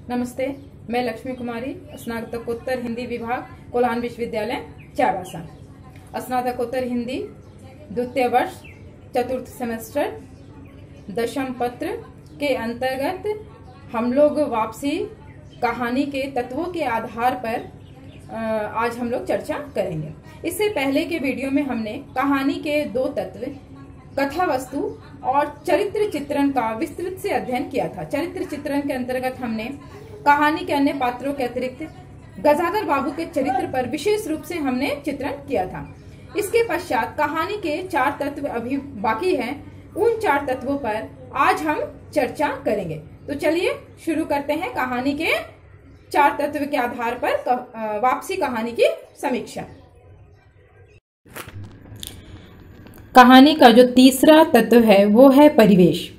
नमस्ते, मैं लक्ष्मी कुमारी, स्नातकोत्तर हिंदी विभाग, कोल्हान विश्वविद्यालय चाईबासा। स्नातकोत्तर हिंदी द्वितीय वर्ष चतुर्थ सेमेस्टर दशम पत्र के अंतर्गत हम लोग वापसी कहानी के तत्वों के आधार पर आज हम लोग चर्चा करेंगे। इससे पहले के वीडियो में हमने कहानी के दो तत्व, कथा वस्तु और चरित्र चित्रण का विस्तृत से अध्ययन किया था। चरित्र चित्रण के अंतर्गत हमने कहानी के अन्य पात्रों के अतिरिक्त गजाधर बाबू के चरित्र पर विशेष रूप से हमने चित्रण किया था। इसके पश्चात कहानी के 4 तत्व अभी बाकी हैं। उन 4 तत्वों पर आज हम चर्चा करेंगे। तो चलिए शुरू करते हैं कहानी के 4 तत्व के आधार पर वापसी कहानी की समीक्षा। कहानी का जो तीसरा तत्व है वो है परिवेश।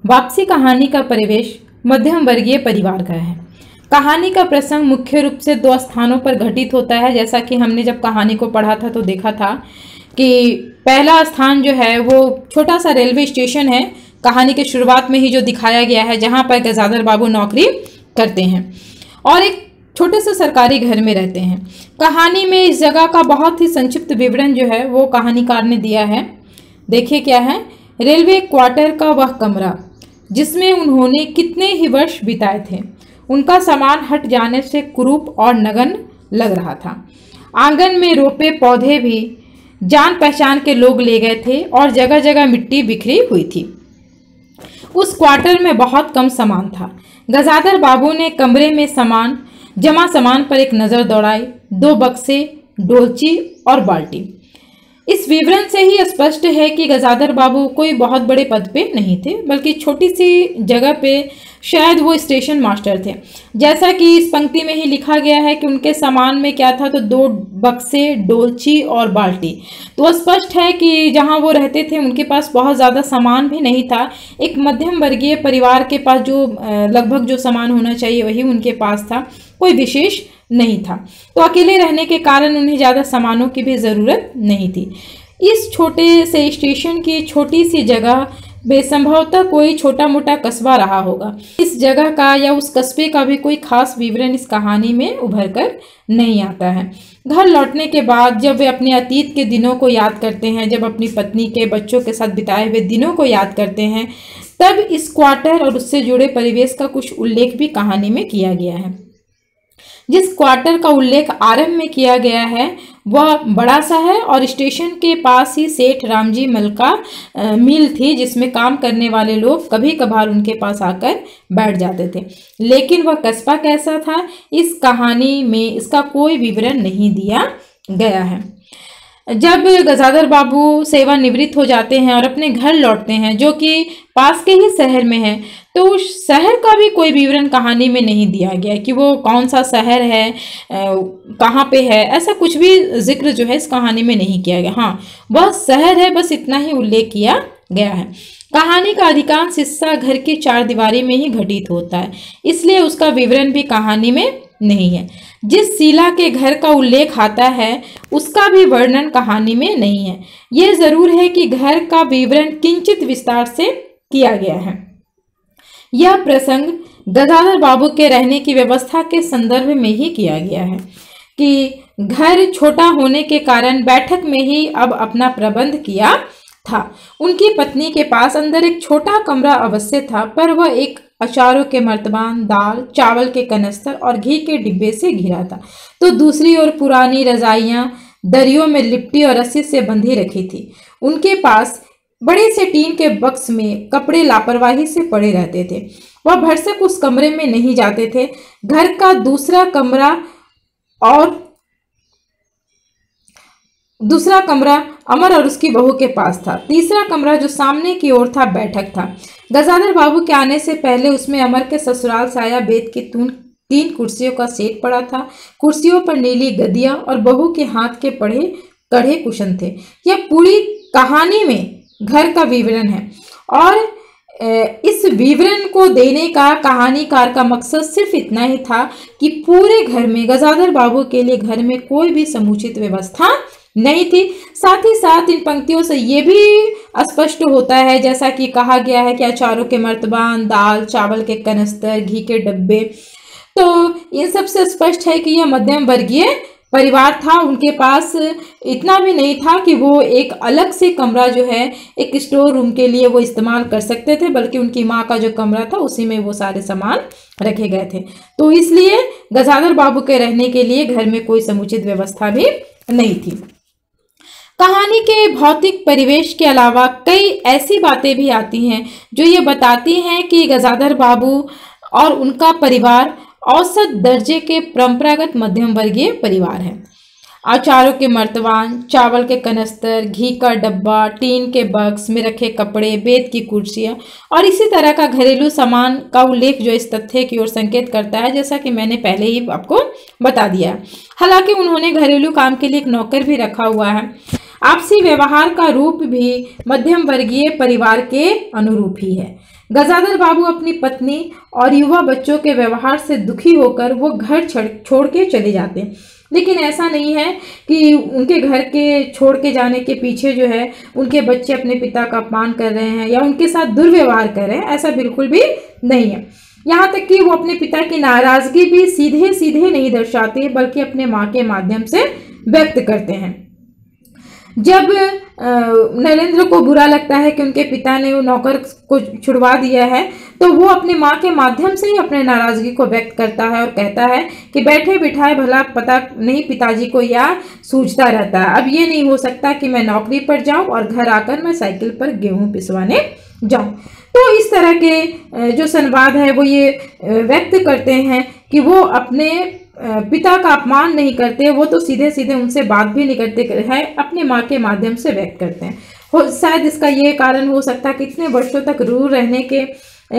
वापसी कहानी का परिवेश मध्यम वर्गीय परिवार का है। कहानी का प्रसंग मुख्य रूप से 2 स्थानों पर घटित होता है। जैसा कि हमने जब कहानी को पढ़ा था तो देखा था कि पहला स्थान जो है वो छोटा सा रेलवे स्टेशन है। कहानी के शुरुआत में ही जो दिखाया गया है, जहाँ पर गजाधर बाबू नौकरी करते हैं और एक छोटे से सरकारी घर में रहते हैं। कहानी में इस जगह का बहुत ही संक्षिप्त विवरण जो है वो कहानीकार ने दिया है। देखिए क्या है, रेलवे क्वार्टर का वह कमरा जिसमें उन्होंने कितने ही वर्ष बिताए थे, उनका सामान हट जाने से कुरूप और नगन लग रहा था। आंगन में रोपे पौधे भी जान पहचान के लोग ले गए थे और जगह जगह मिट्टी बिखरी हुई थी। उस क्वार्टर में बहुत कम सामान था। गजाधर बाबू ने कमरे में जमा सामान पर एक नज़र दौड़ाई। 2 बक्से, डोलची और बाल्टी। इस विवरण से ही स्पष्ट है कि गजाधर बाबू कोई बहुत बड़े पद पे नहीं थे, बल्कि छोटी सी जगह पे शायद वो स्टेशन मास्टर थे। जैसा कि इस पंक्ति में ही लिखा गया है कि उनके सामान में क्या था, तो 2 बक्से, डोलची और बाल्टी। तो स्पष्ट है कि जहाँ वो रहते थे उनके पास बहुत ज़्यादा सामान भी नहीं था। एक मध्यम वर्गीय परिवार के पास जो लगभग जो सामान होना चाहिए वही उनके पास था, कोई विशेष नहीं था। तो अकेले रहने के कारण उन्हें ज़्यादा सामानों की भी ज़रूरत नहीं थी। इस छोटे से स्टेशन की छोटी सी जगह बेसंभवतः कोई छोटा मोटा कस्बा रहा होगा। इस जगह का या उस कस्बे का भी कोई खास विवरण इस कहानी में उभर कर नहीं आता है। घर लौटने के बाद जब वे अपने अतीत के दिनों को याद करते हैं, जब अपनी पत्नी के बच्चों के साथ बिताए हुए दिनों को याद करते हैं, तब इस क्वार्टर और उससे जुड़े परिवेश का कुछ उल्लेख भी कहानी में किया गया है। जिस क्वार्टर का उल्लेख आरंभ में किया गया है वह बड़ा सा है और स्टेशन के पास ही सेठ रामजी मल का मिल थी, जिसमें काम करने वाले लोग कभी कभार उनके पास आकर बैठ जाते थे। लेकिन वह कस्बा कैसा था, इस कहानी में इसका कोई विवरण नहीं दिया गया है। जब गजाधर बाबू सेवानिवृत्त हो जाते हैं और अपने घर लौटते हैं, जो कि पास के ही शहर में है, तो उस शहर का भी कोई विवरण कहानी में नहीं दिया गया कि वो कौन सा शहर है, कहाँ पे है, ऐसा कुछ भी जिक्र जो है इस कहानी में नहीं किया गया। हाँ, वह शहर है, बस इतना ही उल्लेख किया गया है। कहानी का अधिकांश हिस्सा घर की 4 दीवारी में ही घटित होता है, इसलिए उसका विवरण भी कहानी में नहीं है। जिस शीला के घर का उल्लेख आता है उसका भी वर्णन कहानी में नहीं है। यह जरूर है कि घर का विवरण किंचित विस्तार से किया गया है। यह प्रसंग गजाधर बाबू के रहने की व्यवस्था के संदर्भ में ही किया गया है कि घर छोटा होने के कारण बैठक में ही अब अपना प्रबंध किया था। उनकी पत्नी के पास अंदर एक छोटा कमरा अवश्य था, पर वह एक अचारों के मर्तबान, दाल चावल के कनस्तर और घी के डिब्बे से घिरा था। तो दूसरी ओर पुरानी रजाइयां दरियों में लिपटी और रस्सी से बंधी रखी थी। उनके पास बड़े से टीन के बक्स में कपड़े लापरवाही से पड़े रहते थे। वह भरसक उस कमरे में नहीं जाते थे। घर का दूसरा कमरा अमर और उसकी बहू के पास था। तीसरा कमरा जो सामने की ओर था बैठक था। गजाधर बाबू के आने से पहले उसमें अमर के ससुराल से आया बेत की 3 कुर्सियों का सेट पड़ा था। कुर्सियों पर नीली गद्दियां और बहू के हाथ के कढ़े कुशन थे। यह पूरी कहानी में घर का विवरण है और इस विवरण को देने का कहानीकार का मकसद सिर्फ इतना ही था कि पूरे घर में गजाधर बाबू के लिए घर में कोई भी समुचित व्यवस्था नहीं थी। साथ ही साथ इन पंक्तियों से ये भी स्पष्ट होता है, जैसा कि कहा गया है कि अचारों के मर्तबान, दाल चावल के कनस्तर, घी के डब्बे, तो इन सब से स्पष्ट है कि यह मध्यम वर्गीय परिवार था। उनके पास इतना भी नहीं था कि वो एक अलग से कमरा जो है एक स्टोर रूम के लिए वो इस्तेमाल कर सकते थे, बल्कि उनकी माँ का जो कमरा था उसी में वो सारे सामान रखे गए थे। तो इसलिए गजाधर बाबू के रहने के लिए घर में कोई समुचित व्यवस्था भी नहीं थी। कहानी के भौतिक परिवेश के अलावा कई ऐसी बातें भी आती हैं जो ये बताती हैं कि गजाधर बाबू और उनका परिवार औसत दर्जे के परंपरागत मध्यम वर्गीय परिवार है। अचारों के मर्तबान, चावल के कनस्तर, घी का डब्बा, टीन के बक्स में रखे कपड़े, बेत की कुर्सियां और इसी तरह का घरेलू सामान का उल्लेख जो इस तथ्य की ओर संकेत करता है, जैसा कि मैंने पहले ही आपको बता दिया। हालांकि उन्होंने घरेलू काम के लिए एक नौकर भी रखा हुआ है। आपसी व्यवहार का रूप भी मध्यम वर्गीय परिवार के अनुरूप ही है। गजाधर बाबू अपनी पत्नी और युवा बच्चों के व्यवहार से दुखी होकर वो घर छोड़ के चले जाते हैं, लेकिन ऐसा नहीं है कि उनके घर के छोड़ के जाने के पीछे जो है उनके बच्चे अपने पिता का अपमान कर रहे हैं या उनके साथ दुर्व्यवहार कर रहे हैं, ऐसा बिल्कुल भी नहीं है। यहाँ तक कि वो अपने पिता की नाराजगी भी सीधे सीधे नहीं दर्शाते, बल्कि अपने माँ के माध्यम से व्यक्त करते हैं। जब नरेंद्र को बुरा लगता है कि उनके पिता ने वो नौकर को छुड़वा दिया है, तो वो अपनी माँ के माध्यम से ही अपने नाराजगी को व्यक्त करता है और कहता है कि बैठे बिठाए भला पता नहीं पिताजी को या सूझता रहता है। अब ये नहीं हो सकता कि मैं नौकरी पर जाऊं और घर आकर मैं साइकिल पर गेहूं पिसवाने जाऊं। तो इस तरह के जो संवाद है वो ये व्यक्त करते हैं कि वो अपने पिता का अपमान नहीं करते, वो तो सीधे सीधे उनसे बात भी नहीं करते हैं, अपने माँ के माध्यम से व्यक्त करते हैं। शायद इसका ये कारण हो सकता है कि इतने वर्षों तक दूर रहने के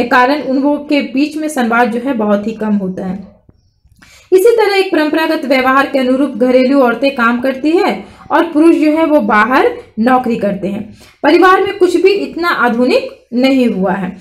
कारण उन लोगों के बीच में संवाद जो है बहुत ही कम होता है। इसी तरह एक परंपरागत व्यवहार के अनुरूप घरेलू औरतें काम करती है और पुरुष जो है वो बाहर नौकरी करते हैं। परिवार में कुछ भी इतना आधुनिक नहीं हुआ है।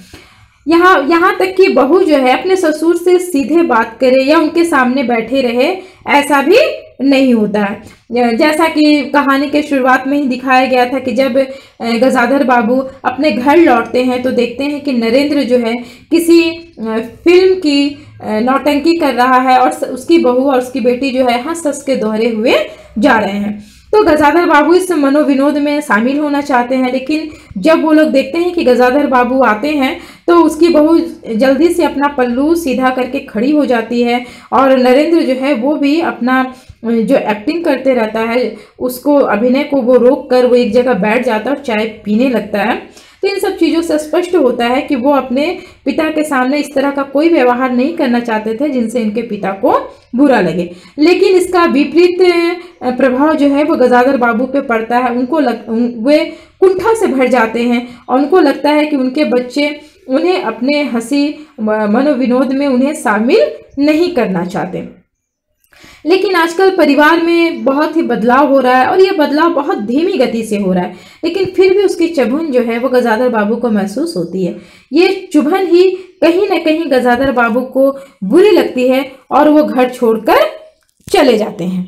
यहाँ तक कि बहू जो है अपने ससुर से सीधे बात करे या उनके सामने बैठे रहे, ऐसा भी नहीं होता है। जैसा कि कहानी के शुरुआत में ही दिखाया गया था कि जब गजाधर बाबू अपने घर लौटते हैं तो देखते हैं कि नरेंद्र जो है किसी फिल्म की नौटंकी कर रहा है और उसकी बहू और उसकी बेटी जो है हंस हंस के दोहरे हुए जा रहे हैं। तो गजाधर बाबू इस मनोविनोद में शामिल होना चाहते हैं, लेकिन जब वो लोग देखते हैं कि गजाधर बाबू आते हैं तो उसकी बहू जल्दी से अपना पल्लू सीधा करके खड़ी हो जाती है और नरेंद्र जो है वो भी अपना जो एक्टिंग करते रहता है उसको अभिनय को वो रोक कर वो एक जगह बैठ जाता है और चाय पीने लगता है। तो इन सब चीज़ों से स्पष्ट होता है कि वो अपने पिता के सामने इस तरह का कोई व्यवहार नहीं करना चाहते थे जिनसे इनके पिता को बुरा लगे, लेकिन इसका विपरीत प्रभाव जो है वो गजाधर बाबू पे पड़ता है। वे कुंठा से भर जाते हैं और उनको लगता है कि उनके बच्चे उन्हें अपने हंसी मनोविनोद में उन्हें शामिल नहीं करना चाहते। लेकिन आजकल परिवार में बहुत ही बदलाव हो रहा है और ये बदलाव बहुत धीमी गति से हो रहा है, लेकिन फिर भी उसकी चुभन जो है वो गजाधर बाबू को महसूस होती है। ये चुभन ही कहीं न कहीं गजाधर बाबू को बुरी लगती है और वो घर छोड़कर चले जाते हैं।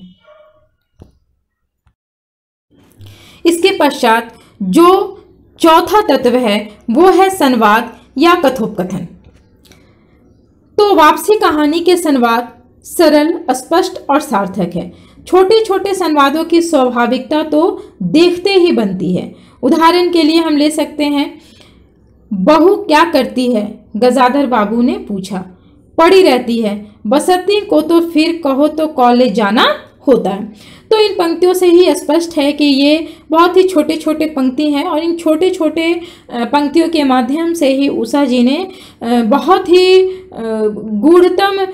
इसके पश्चात जो चौथा तत्व है वो है संवाद या कथोपकथन। तो वापसी कहानी के संवाद सरल, स्पष्ट और सार्थक है। छोटे छोटे संवादों की स्वाभाविकता तो देखते ही बनती है। उदाहरण के लिए हम ले सकते हैं, बहू क्या करती है? गजाधर बाबू ने पूछा। पड़ी रहती है। बसंती को तो फिर कहो तो कॉलेज जाना होता है। तो इन पंक्तियों से ही स्पष्ट है कि ये बहुत ही छोटे छोटे पंक्ति हैं और इन छोटे छोटे पंक्तियों के माध्यम से ही उषा जी ने बहुत ही गूढ़तम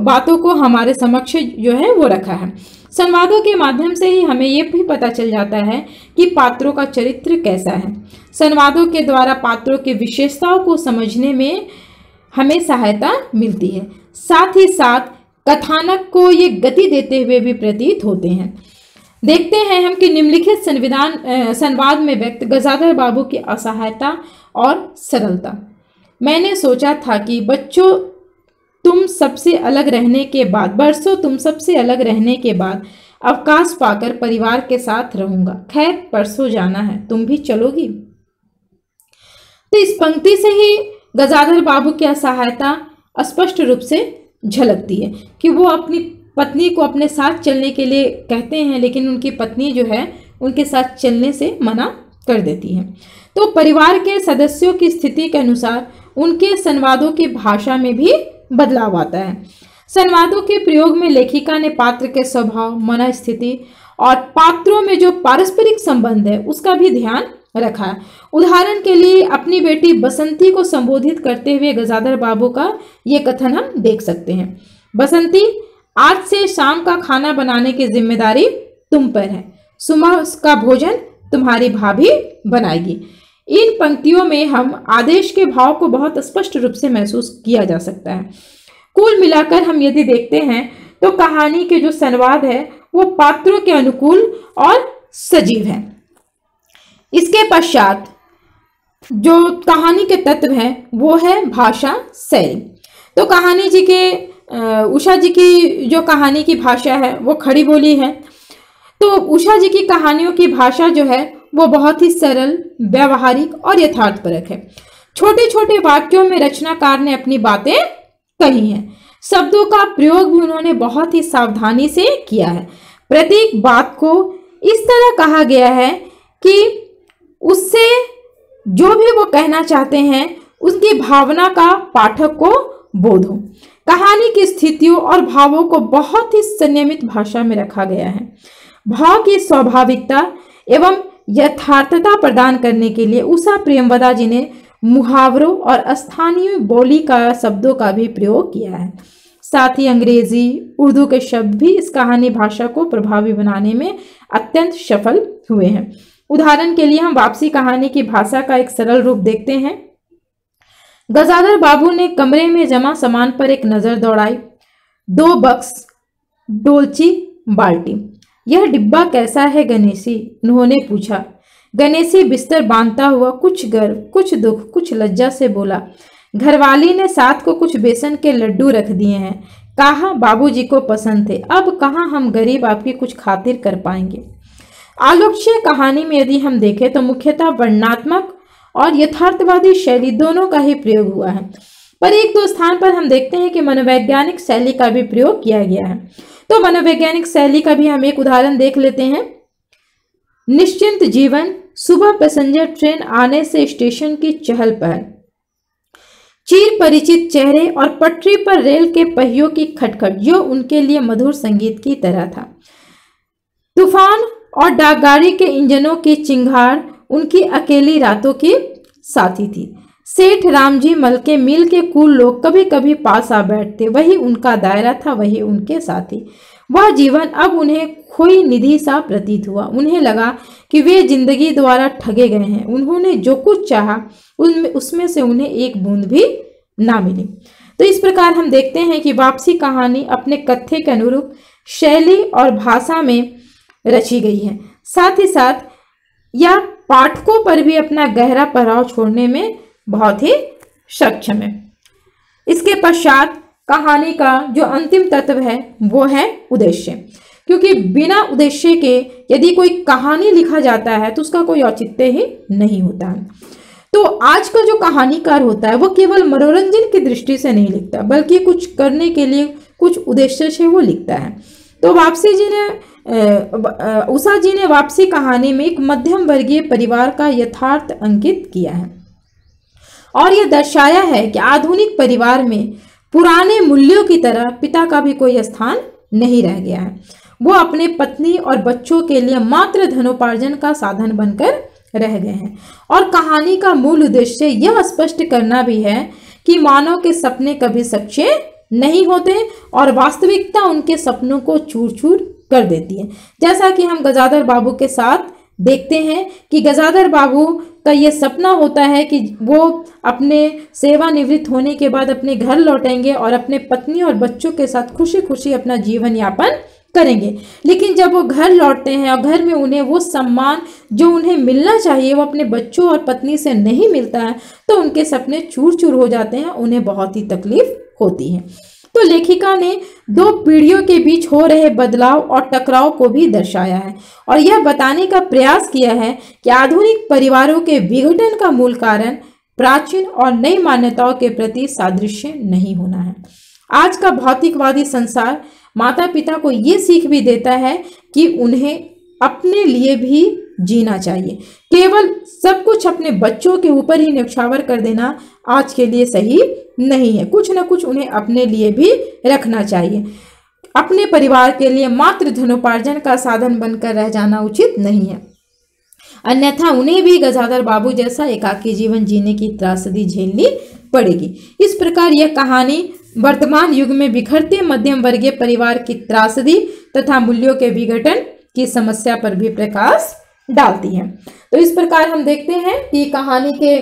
बातों को हमारे समक्ष जो है वो रखा है। संवादों के माध्यम से ही हमें ये भी पता चल जाता है कि पात्रों का चरित्र कैसा है। संवादों के द्वारा पात्रों की विशेषताओं को समझने में हमें सहायता मिलती है। साथ ही साथ कथानक को ये गति देते हुए भी प्रतीत होते हैं। देखते हैं हम कि निम्नलिखित संवाद में व्यक्त गजाधर बाबू की असहायता और सरलता। मैंने सोचा था कि बरसों तुम सबसे अलग रहने के बाद अवकाश पाकर परिवार के साथ रहूंगा। खैर परसों जाना है, तुम भी चलोगी? तो इस पंक्ति से ही गजाधर बाबू की असहायता स्पष्ट रूप से झलकती है कि वो अपनी पत्नी को अपने साथ चलने के लिए कहते हैं, लेकिन उनकी पत्नी जो है उनके साथ चलने से मना कर देती है। तो परिवार के सदस्यों की स्थिति के अनुसार उनके संवादों की भाषा में भी बदलाव आता है। संवादों के प्रयोग में लेखिका ने पात्र के स्वभाव, मनस्थिति और पात्रों में जो पारस्परिक संबंध है उसका भी ध्यान रखा है। उदाहरण के लिए अपनी बेटी बसंती को संबोधित करते हुए गजाधर बाबू का ये कथन हम देख सकते हैं। बसंती, आज से शाम का खाना बनाने की जिम्मेदारी तुम पर है। सुबह का भोजन तुम्हारी भाभी बनाएगी। इन पंक्तियों में हम आदेश के भाव को बहुत स्पष्ट रूप से महसूस किया जा सकता है। कुल मिलाकर हम यदि देखते हैं तो कहानी के जो संवाद है वो पात्रों के अनुकूल और सजीव है। इसके पश्चात जो कहानी के तत्व है वो है भाषा शैली। तो कहानी जी के उषा जी की जो कहानी की भाषा है वो खड़ी बोली है। तो उषा जी की कहानियों की भाषा जो है वो बहुत ही सरल, व्यवहारिक और यथार्थपरक है। छोटे छोटे वाक्यों में रचनाकार ने अपनी बातें कही हैं। शब्दों का प्रयोग भी उन्होंने बहुत ही सावधानी से किया है। प्रत्येक बात को इस तरह कहा गया है कि उससे जो भी वो कहना चाहते हैं उसकी भावना का पाठक को बोध हो। कहानी की स्थितियों और भावों को बहुत ही संयमित भाषा में रखा गया है। भाव की स्वाभाविकता एवं यथार्थता प्रदान करने के लिए उषा प्रेमवदा जी ने मुहावरों और स्थानीय बोली का शब्दों का भी प्रयोग किया है। साथ ही अंग्रेजी, उर्दू के शब्द भी इस कहानी भाषा को प्रभावी बनाने में अत्यंत सफल हुए हैं। उदाहरण के लिए हम वापसी कहानी की भाषा का एक सरल रूप देखते हैं। गजाधर बाबू ने कमरे में जमा सामान पर एक नजर दौड़ाई। 2 बक्स, डोलची, बाल्टी। यह डिब्बा कैसा है गणेशी? उन्होंने पूछा। गणेशी बिस्तर बांधता हुआ कुछ गर्व, कुछ दुख, कुछ लज्जा से बोला। घरवाली ने साथ को कुछ बेसन के लड्डू रख दिए हैं। कहा बाबूजी को पसंद थे। अब कहाँ हम गरीब आपकी कुछ खातिर कर पाएंगे। आलोक्य कहानी में यदि हम देखें तो मुख्यतः वर्णनात्मक और यथार्थवादी शैली दोनों का ही प्रयोग हुआ है, पर एक दो स्थान पर हम देखते हैं कि मनोवैज्ञानिक शैली का भी प्रयोग किया गया है। तो मनोवैज्ञानिक शैली का भी हम एक उदाहरण देख लेते हैं। निश्चिंत जीवन, सुबह पैसेंजर ट्रेन आने से स्टेशन की चहल पहल, चिर परिचित चेहरे और पटरी पर रेल के पहियों की खटखट जो उनके लिए मधुर संगीत की तरह था। तूफान और डाकगाड़ी के इंजनों की चिंगार उनकी अकेली रातों की साथी थी। सेठ रामजी मल के मिल के कुल लोग कभी कभी पास आ बैठते, वही उनका दायरा था, वही उनके साथी। वह जीवन अब उन्हें खोई निधि सा प्रतीत हुआ। उन्हें लगा कि वे जिंदगी द्वारा ठगे गए हैं। उन्होंने जो कुछ चाहा उसमें से उन्हें एक बूंद भी ना मिली। तो इस प्रकार हम देखते हैं कि वापसी कहानी अपने कथ्य के अनुरूप शैली और भाषा में रची गई है। साथ ही साथ यह पाठकों पर भी अपना गहरा प्रभाव छोड़ने में बहुत ही सक्षम है। इसके पश्चात कहानी का जो अंतिम तत्व है वो है उद्देश्य, क्योंकि बिना उद्देश्य के यदि कोई कहानी लिखा जाता है तो उसका कोई औचित्य ही नहीं होता है। तो आज का जो कहानीकार होता है वो केवल मनोरंजन की दृष्टि से नहीं लिखता, बल्कि कुछ करने के लिए कुछ उद्देश्य से वो लिखता है। तो उषा जी ने वापसी कहानी में एक मध्यम वर्गीय परिवार का यथार्थ अंकित किया है और यह दर्शाया है कि आधुनिक परिवार में पुराने मूल्यों की तरह पिता का भी कोई स्थान नहीं रह गया है। वो अपने पत्नी और बच्चों के लिए मात्र धनोपार्जन का साधन बनकर रह गए हैं। और कहानी का मूल उद्देश्य यह स्पष्ट करना भी है कि मानव के सपने कभी सच्चे नहीं होते और वास्तविकता उनके सपनों को चूर चूर कर देती है। जैसा कि हम गजाधर बाबू के साथ देखते हैं कि गजाधर बाबू का ये सपना होता है कि वो अपने सेवानिवृत्त होने के बाद अपने घर लौटेंगे और अपने पत्नी और बच्चों के साथ खुशी खुशी अपना जीवन यापन करेंगे। लेकिन जब वो घर लौटते हैं और घर में उन्हें वो सम्मान जो उन्हें मिलना चाहिए वो अपने बच्चों और पत्नी से नहीं मिलता है तो उनके सपने चूर चूर हो जाते हैं, उन्हें बहुत ही तकलीफ होती है। तो लेखिका ने दो पीढ़ियों के बीच हो रहे बदलाव और टकराव को भी दर्शाया है और यह बताने का प्रयास किया है कि आधुनिक परिवारों के विघटन का मूल कारण प्राचीन और नई मान्यताओं के प्रति सादृश्य नहीं होना है। आज का भौतिकवादी संसार माता पिता को ये सीख भी देता है कि उन्हें अपने लिए भी जीना चाहिए। केवल सब कुछ अपने बच्चों के ऊपर ही न्यौछावर कर देना आज के लिए सही नहीं है। कुछ न कुछ उन्हें अपने लिए भी रखना चाहिए। अपने परिवार के लिए मात्र धनोपार्जन का साधन बनकर रह जाना उचित नहीं है, अन्यथा उन्हें भी गजाधर बाबू जैसा एकाकी जीवन जीने की त्रासदी झेलनी पड़ेगी। इस प्रकार यह कहानी वर्तमान युग में बिखरते मध्यम वर्गीय परिवार की त्रासदी तथा मूल्यों के विघटन की समस्या पर भी प्रकाश डालती है। तो इस प्रकार हम देखते हैं कि कहानी के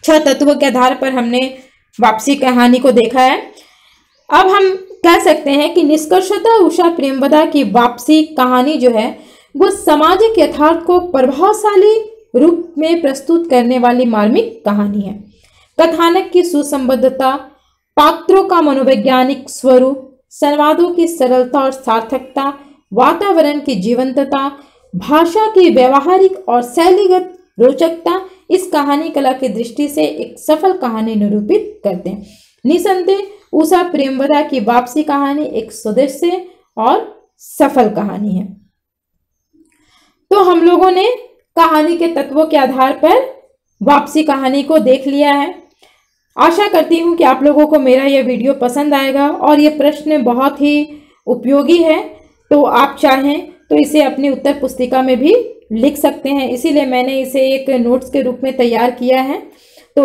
6 तत्वों के आधार पर हमने वापसी कहानी को देखा है। अब हम कह सकते हैं कि निष्कर्षतः उषा प्रेमवदा की वापसी कहानी जो है वो सामाजिक यथार्थ को प्रभावशाली रूप में प्रस्तुत करने वाली मार्मिक कहानी है। कथानक की सुसंबद्धता, पात्रों का मनोवैज्ञानिक स्वरूप, संवादों की सरलता और सार्थकता, वातावरण की जीवंतता, भाषा की व्यवहारिक और शैलीगत रोचकता इस कहानी कला की दृष्टि से एक सफल कहानी निरूपित करते हैं। निसंदेह उषा प्रेमवदा की वापसी कहानी एक सुदृश्य और सफल कहानी है। तो हम लोगों ने कहानी के तत्वों के आधार पर वापसी कहानी को देख लिया है। आशा करती हूँ कि आप लोगों को मेरा यह वीडियो पसंद आएगा और ये प्रश्न बहुत ही उपयोगी है, तो आप चाहें तो इसे अपनी उत्तर पुस्तिका में भी लिख सकते हैं। इसीलिए मैंने इसे एक नोट्स के रूप में तैयार किया है। तो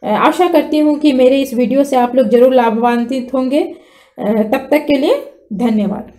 आशा करती हूँ कि मेरे इस वीडियो से आप लोग जरूर लाभान्वित होंगे। तब तक के लिए धन्यवाद।